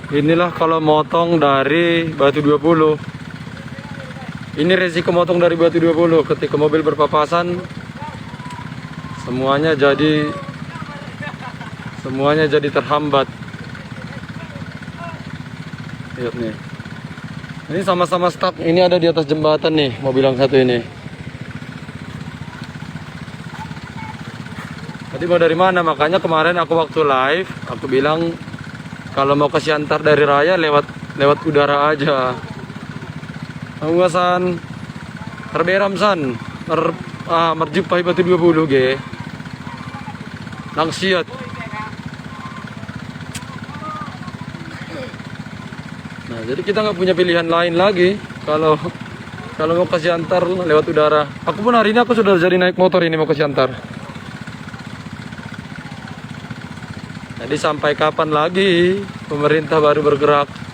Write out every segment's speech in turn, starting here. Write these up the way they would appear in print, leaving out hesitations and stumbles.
Inilah kalau motong dari Batu 20. Ini resiko motong dari Batu 20. Ketika mobil berpapasan, semuanya jadi terhambat. Lihat nih. Ini sama-sama stuck. Ini ada di atas jembatan nih, mobil yang satu ini. Tadi mau dari mana? Makanya kemarin aku waktu live, aku bilang kalau mau ke Siantar dari Raya lewat udara aja. San, terberam san, merjupai Batu 20 ge. Langsiat. Nah, jadi kita nggak punya pilihan lain lagi kalau mau ke Siantar lewat udara. Aku pun hari ini aku sudah jadi naik motor ini mau ke Siantar. Jadi sampai kapan lagi pemerintah baru bergerak?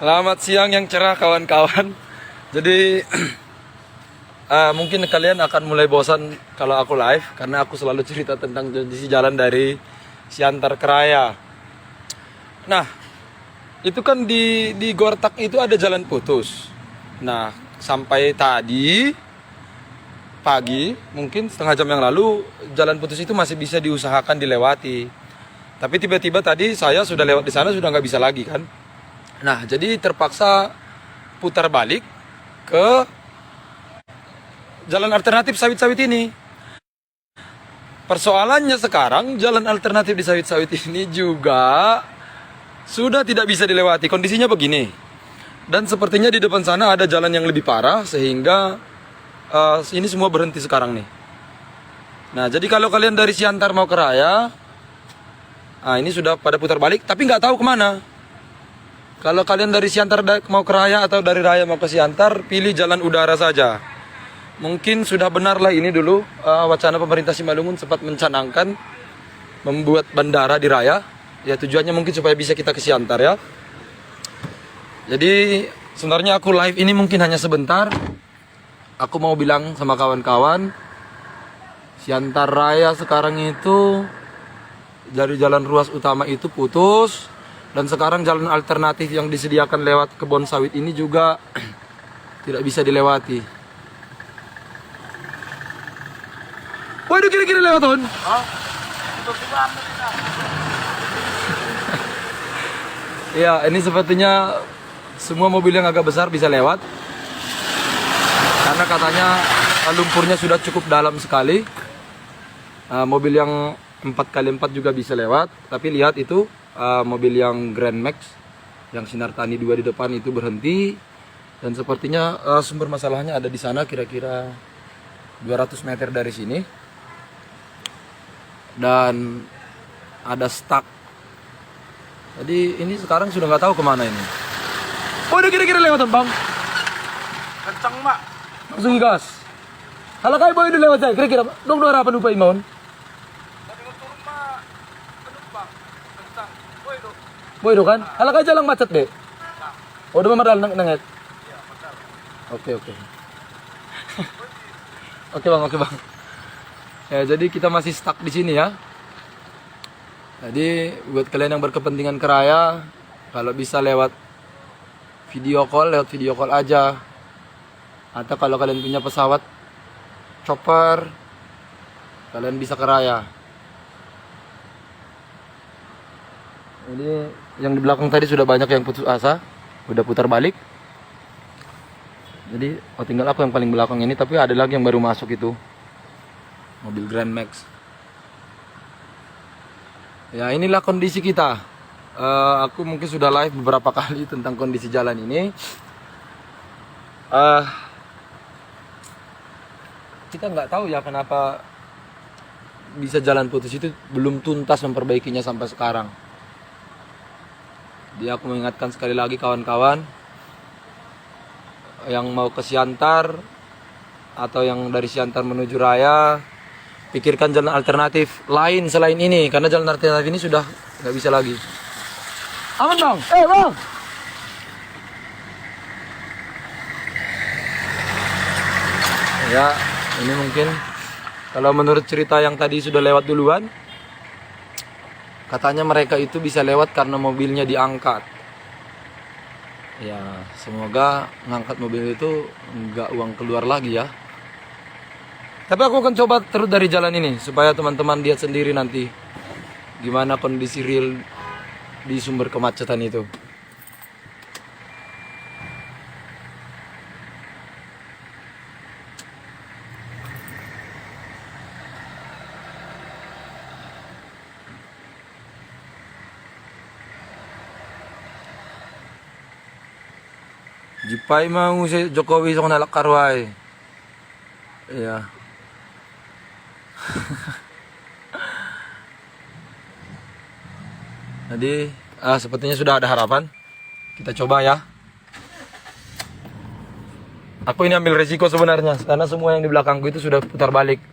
Selamat siang yang cerah kawan-kawan. Jadi mungkin kalian akan mulai bosan kalau aku live karena aku selalu cerita tentang kondisi jalan dari Siantar ke Raya. Nah, itu kan di Gortak itu ada jalan putus. Nah, sampai tadi pagi, mungkin setengah jam yang lalu, jalan putus itu masih bisa diusahakan dilewati. Tapi tiba-tiba tadi saya sudah lewat di sana sudah nggak bisa lagi kan. Nah, jadi terpaksa putar balik ke jalan alternatif sawit-sawit ini. Persoalannya sekarang jalan alternatif di sawit-sawit ini juga sudah tidak bisa dilewati. Kondisinya begini. Dan sepertinya di depan sana ada jalan yang lebih parah sehingga ini semua berhenti sekarang nih. Nah, jadi kalau kalian dari Siantar mau ke Raya, ini sudah pada putar balik tapi nggak tahu kemana. Kalau kalian dari Siantar mau ke Raya atau dari Raya mau ke Siantar, pilih jalan udara saja. Mungkin sudah benarlah ini dulu wacana pemerintah Simalungun sempat mencanangkan membuat bandara di Raya. Ya tujuannya mungkin supaya bisa kita ke Siantar ya. Jadi sebenarnya aku live ini mungkin hanya sebentar. Aku mau bilang sama kawan-kawan, Siantar Raya sekarang itu dari jalan ruas utama itu putus. Dan sekarang jalan alternatif yang disediakan lewat kebun sawit ini juga tidak bisa dilewati. Wah, itu kira-kira lewat ton? Ya, ini sepertinya semua mobil yang agak besar bisa lewat. Karena katanya lumpurnya sudah cukup dalam sekali. Mobil yang 4x4 juga bisa lewat. Tapi lihat itu. Mobil yang Grand Max yang Sinar Tani 2 di depan itu berhenti dan sepertinya sumber masalahnya ada di sana kira-kira 200 meter dari sini dan ada stuck. Jadi ini sekarang sudah nggak tahu kemana ini. Oh, udah kira-kira lewatan bang? Kencang mak. Langsung gas. Kalau kayak boy udah lewat saya kira-kira dong 2 lupa imaun. Boy do kan? Hala ka jalang macet be. O do mamadal nanget. Oke. Oke bang. Ya, jadi kita masih stuck di sini ya. Jadi buat kalian yang berkepentingan ke Raya, kalau bisa lewat video call aja. Atau kalau kalian punya pesawat chopper, kalian bisa ke Raya. Jadi yang di belakang tadi sudah banyak yang putus asa, udah putar balik. Jadi tinggal aku yang paling belakang ini, tapi ada lagi yang baru masuk itu, mobil Grand Max. Ya inilah kondisi kita. Aku mungkin sudah live beberapa kali tentang kondisi jalan ini. Kita nggak tahu ya kenapa bisa jalan putus itu belum tuntas memperbaikinya sampai sekarang. Jadi aku mengingatkan sekali lagi kawan-kawan, yang mau ke Siantar atau yang dari Siantar menuju Raya, pikirkan jalan alternatif lain selain ini, karena jalan alternatif ini sudah nggak bisa lagi. Aman bang? Bang! Ya, ini mungkin kalau menurut cerita yang tadi sudah lewat duluan, katanya mereka itu bisa lewat karena mobilnya diangkat. Ya, semoga ngangkat mobil itu nggak uang keluar lagi ya. Tapi aku akan coba terus dari jalan ini supaya teman-teman lihat sendiri nanti gimana kondisi real di sumber kemacetan itu. Jipay mau si Jokowi sa nalak karway. Iya. Jadi sepertinya sudah ada harapan. Kita coba ya. Aku ini ambil resiko sebenarnya karena semua yang di belakangku itu sudah putar balik.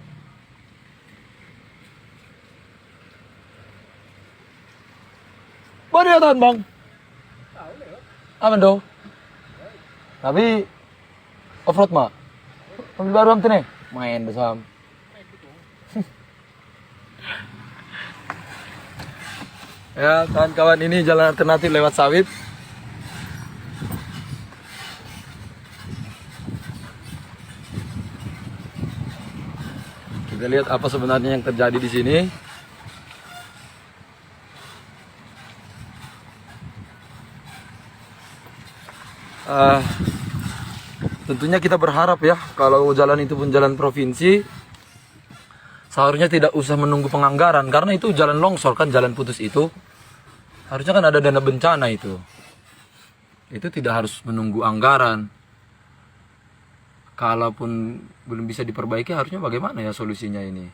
Baru ya bang? Aman do. Tapi off-road mak. Mobil baru am nih. Main bersam. Ya kawan-kawan, ini jalan alternatif lewat sawit. Kita lihat apa sebenarnya yang terjadi di sini. Tentunya kita berharap ya kalau jalan itu pun jalan provinsi, seharusnya tidak usah menunggu penganggaran karena itu jalan longsor kan, jalan putus itu harusnya kan ada dana bencana itu tidak harus menunggu anggaran. Kalaupun belum bisa diperbaiki harusnya bagaimana ya solusinya ini?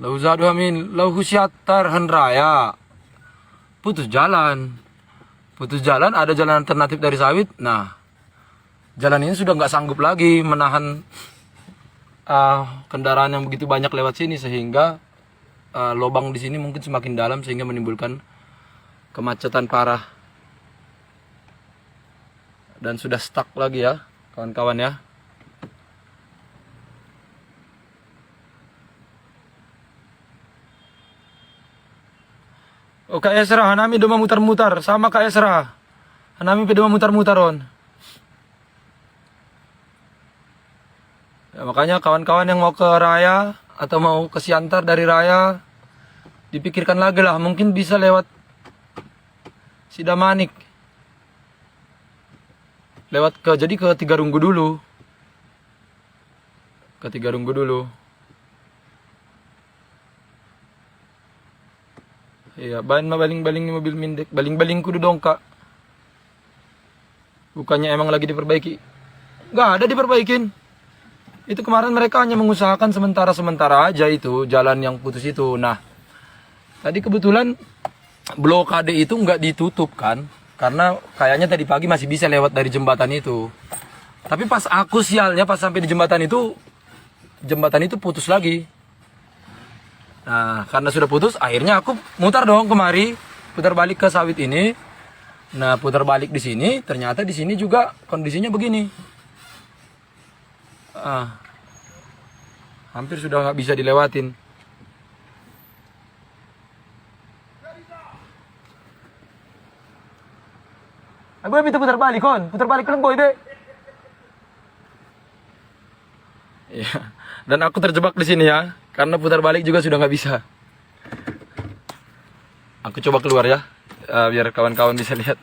Lau zadu amin, lau husiatar henraya, putus jalan ada jalan alternatif dari sawit. Nah, jalan ini sudah nggak sanggup lagi menahan kendaraan yang begitu banyak lewat sini, sehingga lubang di sini mungkin semakin dalam sehingga menimbulkan kemacetan parah dan sudah stuck lagi ya kawan-kawan ya. Oh kayak serah, hanami doma mutar-mutar sama kayak serah. Hanami pedoma mutar-mutaron. Ya, makanya kawan-kawan yang mau ke Raya atau mau ke Siantar dari Raya, dipikirkan lagi lah, mungkin bisa lewat Sidamanik. Jadi ke Tigarunggu dulu. Ke Tigarunggu dulu. Iya, bahan mabaling-baling ni mobil mindek. Baling-baling kudu dong kak. Bukannya emang lagi diperbaiki. Nggak ada diperbaikin. Itu kemarin mereka hanya mengusahakan sementara-sementara aja itu jalan yang putus itu. Nah, tadi kebetulan blokade itu nggak ditutup kan. Karena kayaknya tadi pagi masih bisa lewat dari jembatan itu. Tapi pas aku sialnya pas sampai di jembatan itu putus lagi. Nah, karena sudah putus, akhirnya aku mutar dong kemari, putar balik ke sawit ini. Nah, putar balik di sini, ternyata di sini juga kondisinya begini. Hampir sudah nggak bisa dilewatin. Aku minta putar balik kon, putar balik kan boy be. Iya, dan aku terjebak di sini ya. Karena putar balik juga sudah nggak bisa. Aku coba keluar ya, biar kawan-kawan bisa lihat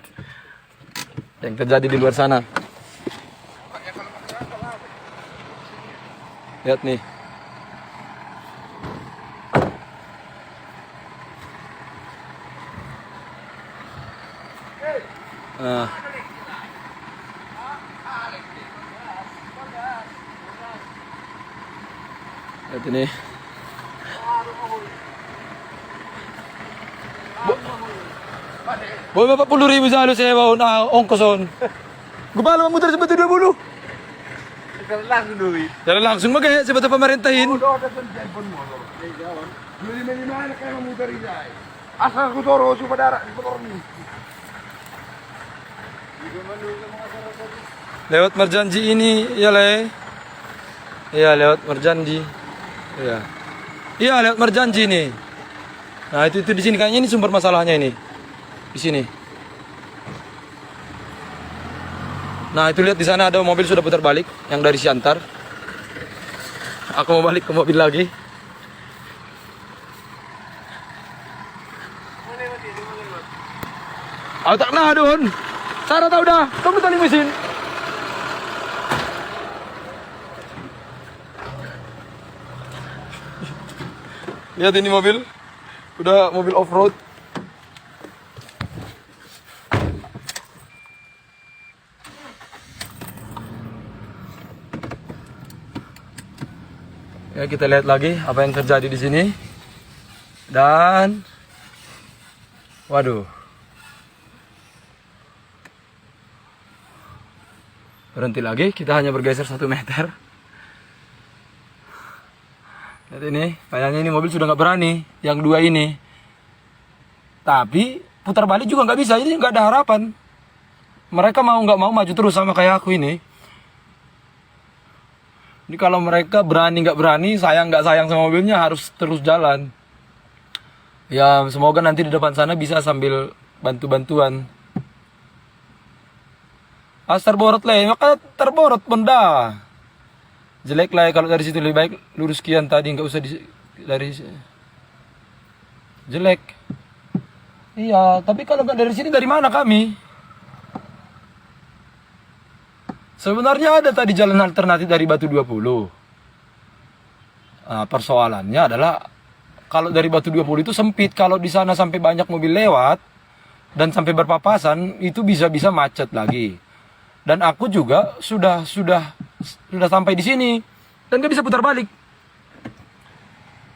yang terjadi di luar sana. Lihat nih. Lihat ini. Boy, 40.000 sa halos sewa na ongkoson. Gumala mo sa Batu 20. Jalan langsung duit. Jalan langsung magaya sa Batu pemerintah Udah ada tuh handphone motor. Lima kayak memutar ini. Asal aku toro supaya darat di motor ini. Lewat Marjanji ini, ya le. Iya lewat Marjanji. Iya. Iya lewat Marjanji nih. Nah itu di sini kayaknya ini sumber masalahnya ini. Di sini. Nah itu lihat di sana ada mobil sudah putar balik yang dari Siantar. Aku mau balik ke mobil lagi. Aku tak nah don. Sarah tahu dah. Kamu tali mesin. Lihat ini mobil. Udah mobil off-road. Ya kita lihat lagi apa yang terjadi di sini. Dan waduh. Berhenti lagi, kita hanya bergeser 1 meter. Lihat ini, kayaknya ini mobil sudah nggak berani, yang 2 ini. Tapi putar balik juga nggak bisa, ini nggak ada harapan. Mereka mau nggak mau maju terus sama kayak aku ini. Ini kalau mereka berani nggak berani, sayang nggak sayang sama mobilnya harus terus jalan. Ya semoga nanti di depan sana bisa sambil bantu-bantuan. Terborot lah, maka terborot benda. Jelek lah kalau dari situ lebih baik lurus kian tadi nggak usah dari jelek. Iya, tapi kalau nggak dari sini dari mana kami? Sebenarnya ada tadi jalan alternatif dari Batu 20. Nah, persoalannya adalah kalau dari Batu 20 itu sempit, kalau di sana sampai banyak mobil lewat dan sampai berpapasan itu bisa-bisa macet lagi. Dan aku juga sudah sampai di sini dan nggak bisa putar balik.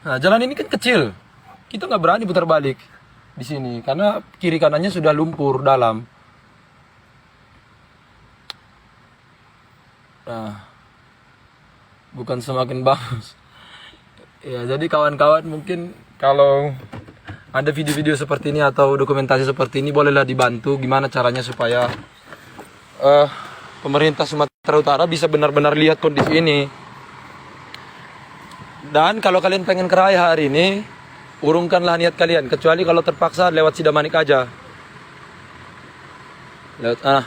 Nah, jalan ini kan kecil, kita nggak berani putar balik di sini karena kiri kanannya sudah lumpur dalam. Nah, bukan semakin bagus. Ya, jadi kawan-kawan mungkin kalau ada video-video seperti ini atau dokumentasi seperti ini bolehlah dibantu gimana caranya supaya pemerintah Sumatera Utara bisa benar-benar lihat kondisi ini. Dan kalau kalian pengen ke Raya hari ini, urungkanlah niat kalian. Kecuali kalau terpaksa lewat Sidamanik aja.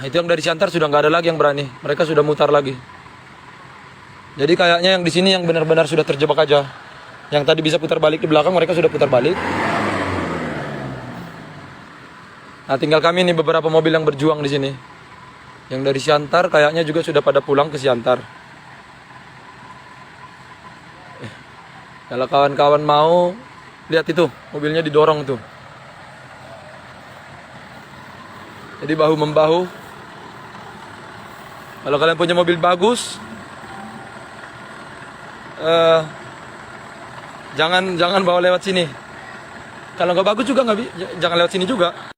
Itu yang dari Siantar sudah nggak ada lagi yang berani. Mereka sudah mutar lagi. Jadi kayaknya yang di sini yang benar-benar sudah terjebak aja. Yang tadi bisa putar balik di belakang, mereka sudah putar balik. Nah, tinggal kami nih beberapa mobil yang berjuang di sini. Yang dari Siantar kayaknya juga sudah pada pulang ke Siantar. Kalau kawan-kawan mau, lihat itu, mobilnya didorong tuh. Jadi bahu-membahu. Kalau kalian punya mobil bagus, jangan bawa lewat sini. Kalau nggak bagus juga jangan lewat sini juga.